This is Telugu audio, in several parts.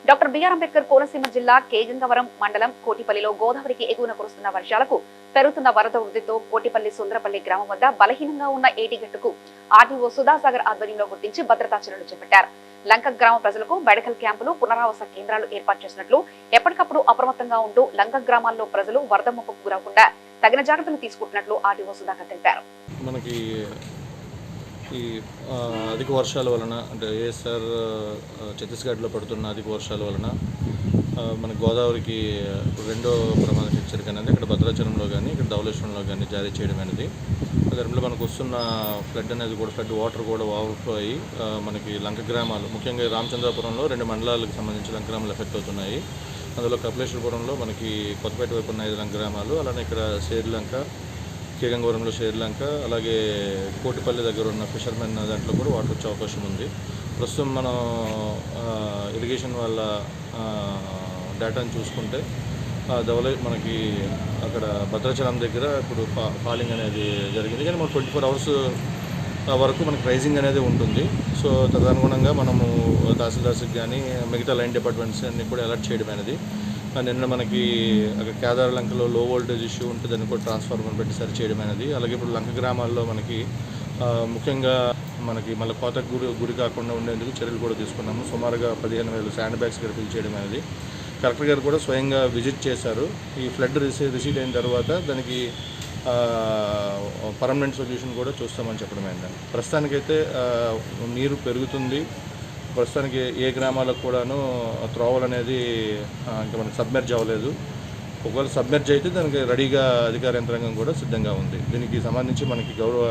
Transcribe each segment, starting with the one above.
డాక్టర్ బిఆర్ అంబేద్కర్ కోనసీమ జిల్లా కేగంగవరం మండలం కోటిపల్లిలో గోదావరికి ఎగువన కురుస్తున్న వర్షాలకు పెరుగుతున్న వరద వృద్ధితో కోటిపల్లి సుందరపల్లి గ్రామం వద్ద బలహీనంగా ఉన్న ఏటిగట్టుకు ఆర్టీఓ సుధాసాగర్ ఆధ్వర్యంలో గుర్తించి భద్రతా చర్యలు చేపట్టారు. లంక గ్రామ ప్రజలకు మెడికల్ క్యాంపులు, పునరావాస కేంద్రాలు ఏర్పాటు చేసినట్లు, ఎప్పటికప్పుడు అప్రమత్తంగా ఉంటూ లంక గ్రామాల్లో ప్రజలు వరద ముప్పుకు గురవకుండా తగిన జాగ్రత్తలు తీసుకుంటున్నట్లు ఆర్టీఓ సుధాకర్ తెలిపారు. మనకి ఈ అధిక వర్షాల వలన అంటే ఏఎస్ఆర్ ఛత్తీస్గఢ్లో పడుతున్న అధిక వర్షాల వలన మన గోదావరికి రెండో ప్రమాద హెచ్చరిక అనేది ఇక్కడ భద్రాచలంలో కానీ ఇక్కడ ధవళేశ్వరంలో కానీ జారీ చేయడం అనేది దాంట్లో మనకు వస్తున్న ఫ్లడ్ అనేది కూడా ఫ్లడ్ వాటర్ కూడా ఓవర్ఫ్లో అయ్యి మనకి లంక గ్రామాలు ముఖ్యంగా రామచంద్రాపురంలో 2 మండలాలకు సంబంధించి లంక గ్రామాలు ఎఫెక్ట్ అవుతున్నాయి. అందులో కపిలేశ్వరపురంలో మనకి కొత్తపేట వైపు ఉన్న 5 లంక గ్రామాలు, అలానే ఇక్కడ శ్రీలంక, కేగంగవరంలో శ్రీలంక, అలాగే కోటిపల్లి దగ్గర ఉన్న ఫిషర్మెన్ దాంట్లో కూడా వాటర్ వచ్చే అవకాశం ఉంది. ప్రస్తుతం మనం ఇరిగేషన్ వాళ్ళ డేటాను చూసుకుంటే మనకి అక్కడ భద్రాచలం దగ్గర ఇప్పుడు ఫాలింగ్ అనేది జరిగింది, కానీ మనకు 24 అవర్స్ వరకు మనకి రైజింగ్ అనేది ఉంటుంది. సో తదనుగుణంగా మనము తహసీల్దార్స్కి కానీ మిగతా లైన్ డిపార్ట్మెంట్స్ అన్ని కూడా అలర్ట్ చేయడం అనేది. నిన్న మనకి అక్కడ కేదార్ లంకలో లో వోల్టేజ్ ఇష్యూ ఉంటే దాన్ని కూడా ట్రాన్స్ఫార్మర్ పెట్టి సరి చేయడం అనేది. అలాగే ఇప్పుడు లంక గ్రామాల్లో మనకి ముఖ్యంగా మనకి మళ్ళీ కోతకు గురి కాకుండా ఉండేందుకు చర్యలు కూడా తీసుకున్నాము. సుమారుగా 15,000 శాండ్ బ్యాగ్స్ ఇక్కడ ఫిల్ చేయడం అనేది. కలెక్టర్ గారు కూడా స్వయంగా విజిట్ చేశారు. ఈ ఫ్లడ్ రిసీడ్ అయిన తర్వాత దానికి పర్మనెంట్ సొల్యూషన్ కూడా చూస్తామని చెప్పడం ఏంటంటే, ప్రస్తుతానికైతే నీరు పెరుగుతుంది. ప్రస్తుతానికి ఏ గ్రామాలకు కూడాను త్రోవలు అనేది ఇంకా మనకి సబ్మెర్జ్ అవ్వలేదు. ఒకవేళ సబ్మెర్జ్ అయితే దానికి రెడీగా అధికార యంత్రాంగం కూడా సిద్ధంగా ఉంది. దీనికి సంబంధించి మనకి గౌరవ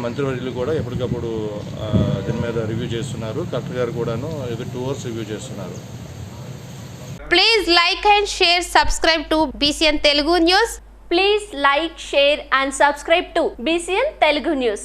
మంత్రివర్యులు కూడా ఎప్పటికప్పుడు దీని మీద రివ్యూ చేస్తున్నారు. కలెక్టర్ గారు కూడాను every 2 hours రివ్యూ చేస్తున్నారు. Please like and share, subscribe to BCN Telugu News. Please like, share and subscribe to BCN Telugu News.